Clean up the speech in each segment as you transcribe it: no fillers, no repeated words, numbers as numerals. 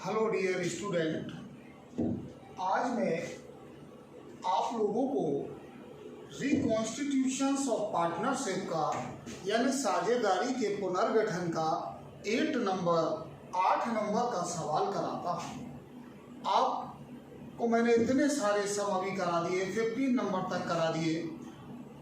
Hello dear student, आज मैं आप लोगों को रिकॉन्स्टिट्यूशंस ऑफ पार्टनरशिप का यानी साझेदारी के पुनर्गठन का 8 नंबर का सवाल कराता हूँ। आपको मैंने इतने सारे सम अभी करा दिए, 15 नंबर तक करा दिए।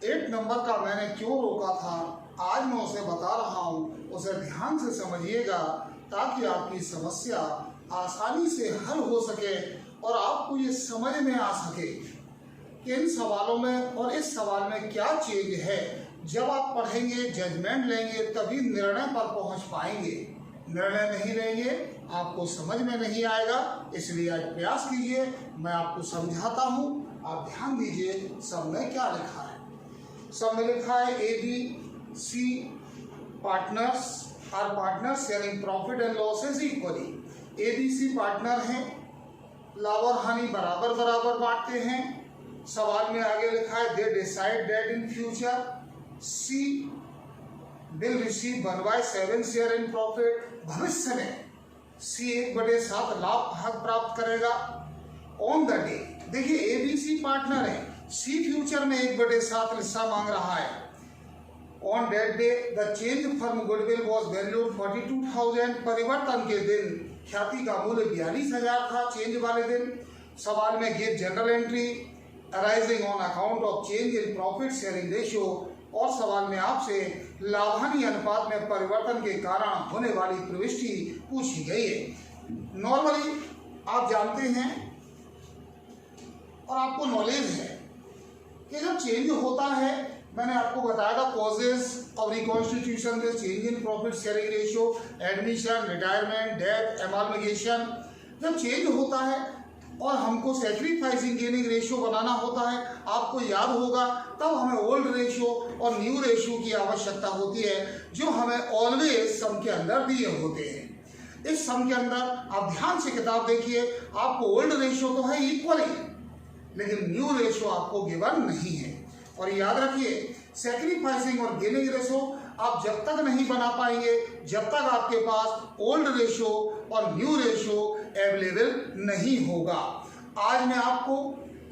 8 नंबर का मैंने क्यों रोका था, आज मैं उसे बता रहा हूँ। उसे ध्यान से समझिएगा ताकि आपकी समस्या आसानी से हल हो सके और आपको ये समझ में आ सके कि इन सवालों में और इस सवाल में क्या चेंज है। जब आप पढ़ेंगे, जजमेंट लेंगे, तभी निर्णय पर पहुंच पाएंगे। निर्णय नहीं लेंगे आपको समझ में नहीं आएगा। इसलिए आज प्रयास कीजिए, मैं आपको समझाता हूं। आप ध्यान दीजिए सब में क्या लिखा है। सब में लिखा है ABC partners are partners sharing profit and losses equally. ABC partner हैं, लाभ और हानि बराबर बराबर बांटते हैं। सवाल में आगे लिखा है they decide that in future C will receive 1/7 share in profit. भविष्य में C 1/7 लाभ भाग प्राप्त करेगा। ऑन द डे, देखिए ABC पार्टनर है, C फ्यूचर में 1/7 हिस्सा मांग रहा है। On that day the change firm goodwill was valued 42,000। परिवर्तन के दिन ख्याति का मूल्य 42,000 था चेंज वाले दिन। सवाल में give general entry arising on account of change in profit sharing ratio. और सवाल में आपसे लाभानी अनुपात में परिवर्तन के कारण होने वाली प्रविष्टि पूछी गई है। नॉर्मली आप जानते हैं और आपको नॉलेज है कि जब चेंज होता है, मैंने आपको बताया था कॉजेज ऑफ रिकॉन्स्टिट्यूशन के change in profit sharing ratio, admission, retirement, death, amalgamation. जब चेंज होता है और हमको सैक्रिफाइसिंग गेनिंग रेशियो बनाना होता है, आपको याद होगा, तब हमें ओल्ड रेशियो और न्यू रेशियो की आवश्यकता होती है, जो हमें ऑलवेज सम के अंदर दिए होते हैं। इस सम के अंदर आप ध्यान से किताब देखिए, आपको ओल्ड रेशियो तो है इक्वली, लेकिन न्यू रेशियो आपको गिवन नहीं है। और याद रखिए सैक्रिफाइसिंग और गेनिंग रेशियो आप जब तक नहीं बना पाएंगे जब तक आपके पास ओल्ड रेशियो और न्यू रेशियो अवेलेबल नहीं होगा। आज मैं आपको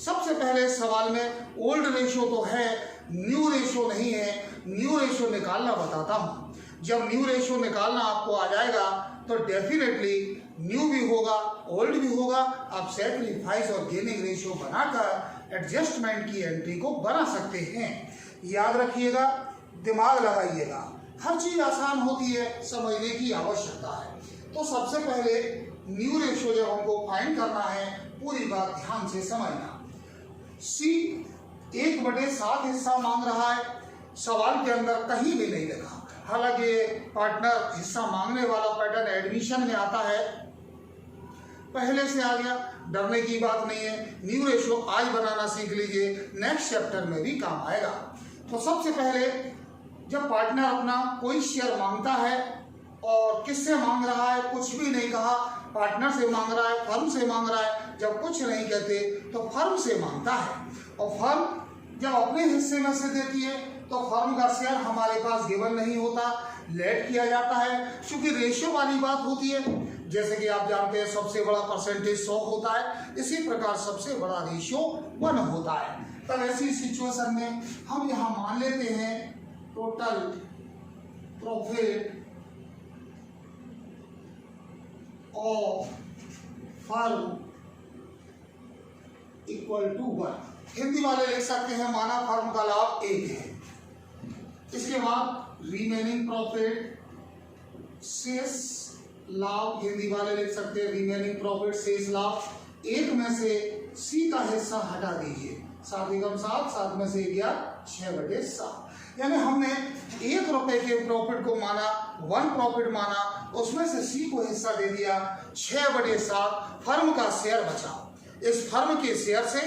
सबसे पहले सवाल में ओल्ड रेशियो तो है, न्यू रेशियो नहीं है, न्यू रेशियो निकालना बताता हूं। जब न्यू रेशियो निकालना आपको आ जाएगा तो डेफिनेटली न्यू भी होगा, ओल्ड भी होगा। आप सैक्रिफाइस और गेनिंग रेशियो बनाकर एडजस्टमेंट की एंट्री को बना सकते हैं। याद रखिएगा, दिमाग लगाइएगा, हर चीज आसान होती है, समझने की आवश्यकता है। तो सबसे पहले न्यू रेशियो जब हमको फाइंड करना है, पूरी बात ध्यान से समझना। C 1/7 हिस्सा मांग रहा है, सवाल के अंदर कहीं भी नहीं लिखा। हालांकि पार्टनर हिस्सा मांगने वाला पैटर्न एडमिशन में आता है, पहले से आ गया, डरने की बात नहीं है। न्यू रेशियो आज बनाना सीख लीजिए, नेक्स्ट चैप्टर में भी काम आएगा। तो सबसे पहले जब पार्टनर अपना कोई शेयर मांगता है, और किससे मांग रहा है, कुछ भी नहीं कहा, पार्टनर से मांग रहा है, फर्म से मांग रहा है। जब कुछ नहीं कहते तो फर्म से मांगता है, और फर्म जब अपने हिस्से में से देती है तो फर्म का शेयर हमारे पास गिवन नहीं होता, लेट किया जाता है। क्योंकि रेशियो वाली बात होती है, जैसे कि आप जानते हैं सबसे बड़ा परसेंटेज 100 होता है, इसी प्रकार सबसे बड़ा रेशियो 1 होता है। तब ऐसी सिचुएशन में हम यहाँ मान लेते हैं total profit of firm equal to 1। Hindi वाले लिख सकते हैं माना फर्म का लाभ 1 है। इसके बाद रिमेनिंग प्रॉफिट शेष लाभ, हिंदी वाले लिख सकते हैं रिमेनिंग प्रॉफिट शेष लाभ। 1 में से C का हिस्सा हटा दीजिए, 7 एकम 7, 7 में से गया 6/7। यानी हमने 1 रुपए के प्रॉफिट को माना, 1 प्रॉफिट माना, उसमें से C को हिस्सा दे दिया, 6/7 फर्म का शेयर बचा। इस फर्म के शेयर से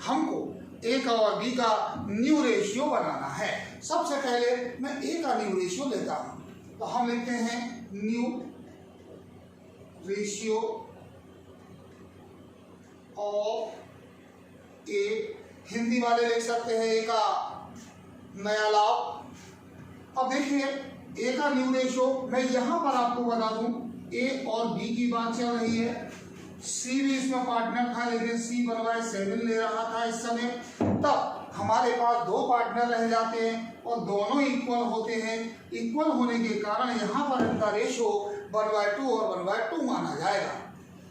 हमको A का और B का न्यू रेशियो बनाना है। सबसे पहले मैं A का न्यू रेशियो लेता हूं, तो हम लिखते हैं new ratio of A। Hindi वाले लिख सकते हैं A का नया लाभ। अब देखिए A का न्यू रेशियो मैं यहां पर आपको बता दूं, ए और बी की बात चल रही है, सी भी इसमें पार्टनर था लेकिन सी 1/7 ले रहा था इस समय। तब हमारे पास दो पार्टनर रह जाते हैं और दोनों इक्वल होते हैं। इक्वल होने के कारण यहाँ पर इनका रेशो 1/2 और 1/2 माना जाएगा।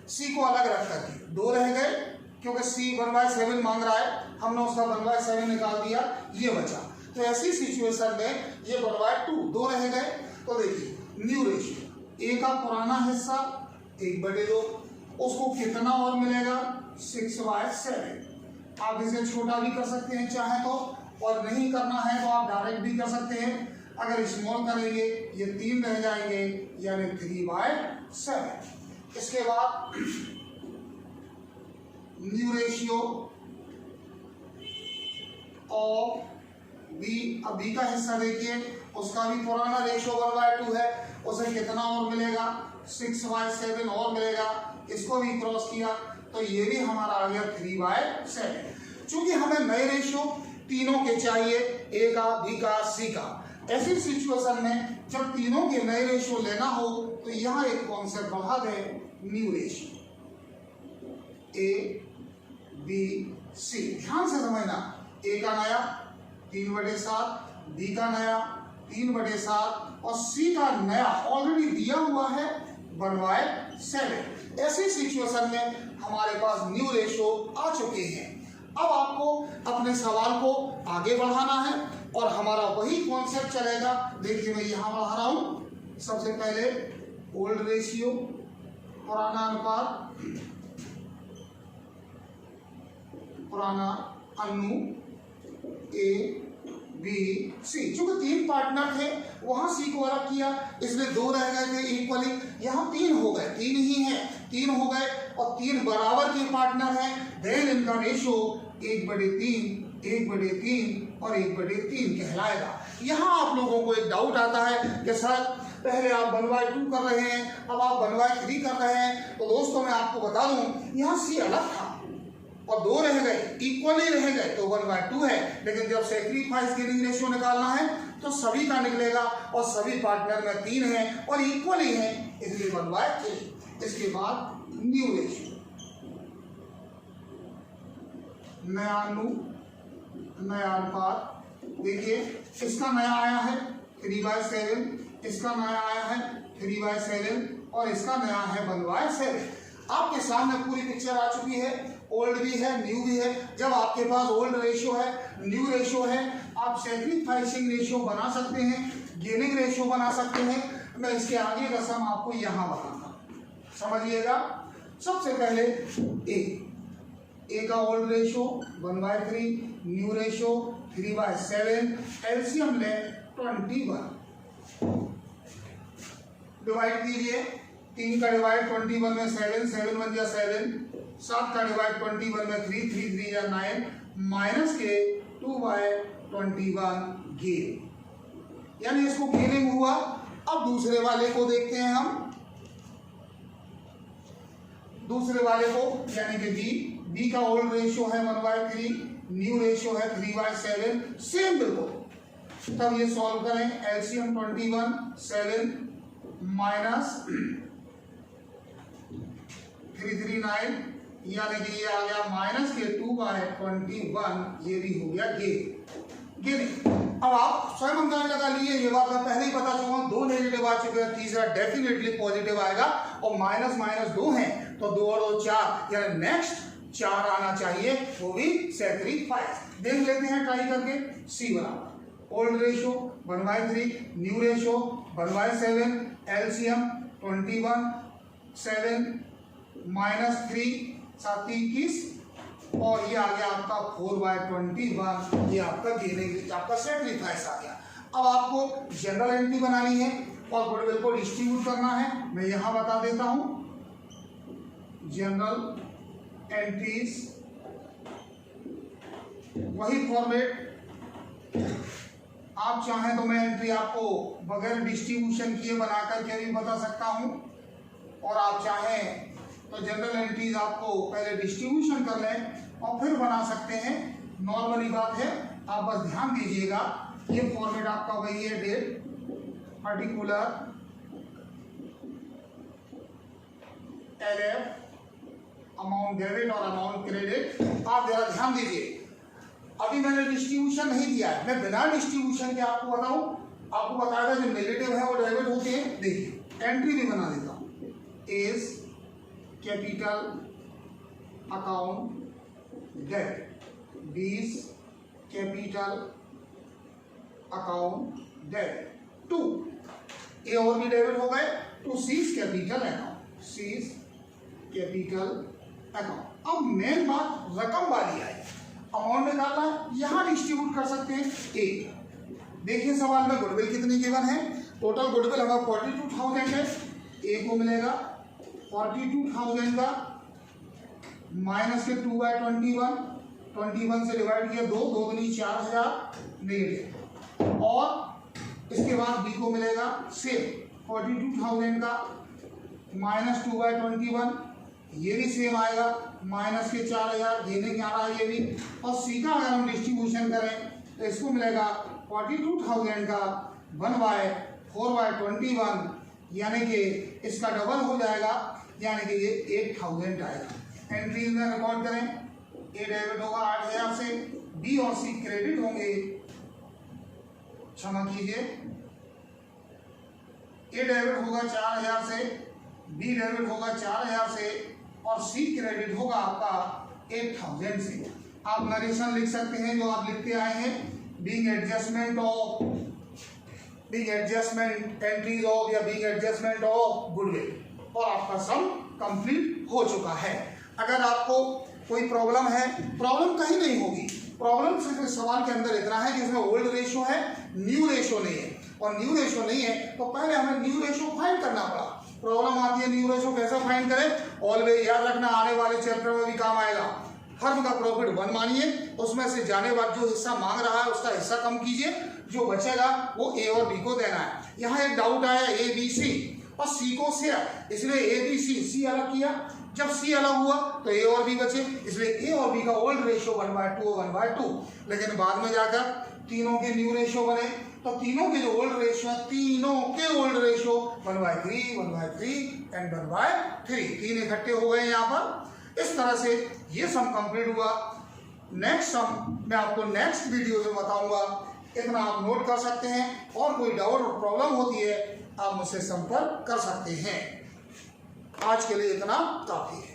सी को अलग रख करके दो रह गए क्योंकि सी 1/7 मांग रहा है, हमने उसका 1/7 निकाल दिया, ये बचा। तो ऐसी सिचुएशन में ये 1/2 दो रह गए। तो देखिए न्यू रेशियो, ए का पुराना हिस्सा 1/2, उसको कितना और मिलेगा 6/7। आप इसे छोटा भी कर सकते हैं चाहे तो, और नहीं करना है तो आप डायरेक्ट भी कर सकते हैं। अगर स्मॉल करेंगे ये 3 रह जाएंगे यानी 3/7। इसके बाद न्यू रेशियो ऑफ बी, अब बी का हिस्सा देखिए, उसका भी पुराना रेशियो 1/2 है, उसे कितना और मिलेगा 6/7 और मिलेगा। इसको भी क्रॉस किया तो ये भी हमारा आ गया 3/7। चूंकि हमें नए रेशियो तीनों के चाहिए, ए का, बी का, सी का, ऐसी सिचुएशन में जब तीनों के नए रेशियो लेना हो तो यहाँ एक कॉन्सेप्ट बढ़ा दे, new ratio A B C. ध्यान से समझना, ए का नया 3/7, बी का नया 3/7 और सी का नया ऑलरेडी दिया हुआ है 1/7। ऐसी सिचुएशन में हमारे पास न्यू रेशियो आ चुके हैं। अब आपको अपने सवाल को आगे बढ़ाना है और हमारा वही कॉन्सेप्ट चलेगा। देखिए मैं यहाँ बढ़ा रहा हूँ। सबसे पहले ओल्ड रेशियो, पुराना अनुपात, पुराना अनु, ए बी सी। चूंकि 3 पार्टनर थे वहां सी को अलग किया इसलिए 2 रह गए थे इक्वली, यहाँ 3 हो गए, 3 ही है, 3 हो गए और 3 बराबर के पार्टनर हैं। देन इनका रेशो 1/3, 1/3 और 1/3 कहलाएगा। यहाँ आप लोगों को एक डाउट आता है कि सर पहले आप 1/2 कर रहे हैं, अब आप 1/3 कर रहे हैं। तो दोस्तों मैं आपको बता दूं, यहाँ सी अलग था और 2 रह गए, इक्वली रह गए तो 1/2 है। लेकिन जब सैक्रिफाइस गिविंग रेशियो निकालना है तो सभी का निकलेगा और सभी पार्टनर में 3 हैं और इक्वली हैं, इसलिए 1/3। इसके बाद न्यू रेशियो, नया अनु, नया अनुपात। देखिए इसका नया आया है 3/7, इसका नया आया है 3/7 और इसका नया है 1/7। आपके सामने पूरी पिक्चर आ चुकी है। ओल्ड भी है, न्यू भी है। जब आपके पास ओल्ड रेशियो है, न्यू रेशियो है, आप सैक्रिफाइसिंग रेशियो बना सकते हैं, गेनिंग रेशियो बना सकते हैं। मैं इसके आगे का सम आपको यहाँ बताऊंगा, समझिएगा। सबसे पहले ए का old ratio 1/3, new ratio 3/7, LCM ले 21। डिवाइड कीजिए, 3 का डिवाइड 21 में 7, 7 बन गया 7, 7 का डिवाइड 21 में 3, 3 3 या 9, माइनस के 2/21 गेन, यानी इसको गेनिंग हुआ। अब दूसरे वाले को देखते हैं हम, दूसरे वाले को यानी कि बी का ओल्ड रेशियो है 1/3, न्यू रेशियो है 3/7, सेम बिल्कुल। तब ये सॉल्व करें, एलसीएम 21, 7 माइनस 339, यानी कि ये आ गया माइनस के 2/21, ये भी हो गया गेनिंग। अब आप स्वयं अंदाजा लगा लिए, ये बात मैं पहले ही बता चुका हूं। 2 नेगेटिव आ चुके हैं, तीसरा डेफिनेटली पॉजिटिव आएगा और माइनस माइनस 2 है तो 2 और 2 4, यानी नेक्स्ट 4 आना चाहिए, वो भी सैक्रिफाइस। देख लेते हैं ट्राई करके। सी बराबर old ratio 1/3, new ratio 1/7, LCM 21, 7 minus 3, 7 21 और ये आ गया आपका 4/21, ये आपका गेनिंग, आपका सैक्रिफाइस आ गया। अब आपको जनरल एंट्री बनानी है और गुडविल को डिस्ट्रीब्यूट करना है। मैं यहाँ बता देता हूँ, जनरल एंट्रीज वही फॉर्मेट। आप चाहें तो मैं एंट्री आपको बगैर डिस्ट्रीब्यूशन किए बनाकर के भी बता सकता हूं, और आप चाहें तो जनरल एंट्रीज आपको पहले डिस्ट्रीब्यूशन कर लें और फिर बना सकते हैं। नॉर्मली बात है, आप बस ध्यान दीजिएगा, ये फॉर्मेट आपका वही है, date, particular, LF amount debit और अमाउंट क्रेडिट। आप जरा ध्यान दीजिए, अभी मैंने डिस्ट्रीब्यूशन नहीं दिया है, मैं बिना डिस्ट्रीब्यूशन के आपको बताऊं, आपको बताया था जो नेगेटिव है वो डेबिट होते हैं। देखिए एंट्री भी बना देता हूं, A's capital account debit, B's capital account debit, to A और भी डेबिट हो गए, to C's capital account, C's capital account. अब मेन बात रकम वाली आई, अमाउंट निकालना, यहां डिस्ट्रीब्यूट कर सकते हैं ए। देखिए सवाल में गुडविल कितनी गिवन है, टोटल गुडविल हमारा 42,000 है, ए को मिलेगा 42,000 का माइनस के 2/21, 21 से डिवाइड किया 2, 2 दूनी 4,000 नेगेटिव, और इसके बाद बी को मिलेगा सेम 42,000 का माइनस 2/21, ये भी सेम आएगा माइनस के 4,000, देने क्या रहा है ये भी, और सी का अगर हम डिस्ट्रीब्यूशन करें तो इसको मिलेगा 42,000 का 1/4/21, यानी कि इसका डबल हो जाएगा, यानी कि ये 8,000 आएगा। एंट्रीज में रिकॉर्ड करें, ए डेबिट होगा 8,000 से, बी और सी क्रेडिट होंगे, क्षमा कीजिए, ए डेबिट होगा 4,000 से, बी डेबिट होगा 4,000 से, और सी क्रेडिट होगा आपका 8,000 से। आप नरेशन लिख सकते हैं जो आप लिखते आए हैं, being adjustment of, being adjustment entries of या बीइंग एडजस्टमेंट ऑफ गुडविल, और आपका सम कंप्लीट हो चुका है। अगर आपको कोई प्रॉब्लम है, प्रॉब्लम कहीं नहीं होगी, प्रॉब्लम सिर्फ इस सवाल के अंदर इतना है कि इसमें ओल्ड रेशो है, न्यू रेशो नहीं है, और न्यू रेशो नहीं है तो पहले हमें न्यू रेशो फाइंड करना पड़ा। प्रॉब्लम आती है न्यू रेशो कैसे फाइंड करें, ऑलवेज याद रखना, आने वाले चैप्टर में भी काम आएगा। फर्म का प्रॉफिट 1 मानिए, उसमें से जाने वाला जो हिस्सा मांग रहा है उसका हिस्सा कम कीजिए, जो बचेगा वो ए और बी को देना है। यहाँ एक डाउट आया ए बी सी और सी को शेयर, इसलिए ए बी सी अलग किया, जब सी अलग हुआ तो ए और बी बचे, इसलिए ए और बी का ओल्ड रेशो 1/2 1/2, लेकिन बाद में जाकर तीनों के न्यू रेशो बने, तो तीनों के जो ओल्ड रेशो है, तीनों के ओल्ड रेशो 1/3 1/3 एंड 1/3, तीन इकट्ठे हो गए यहाँ पर। इस तरह से ये सम कंप्लीट हुआ। नेक्स्ट सम मैं आपको नेक्स्ट वीडियो में बताऊंगा, इतना आप नोट कर सकते हैं, और कोई डाउट और प्रॉब्लम होती है आप मुझसे संपर्क कर सकते हैं। आज के लिए इतना काफी है।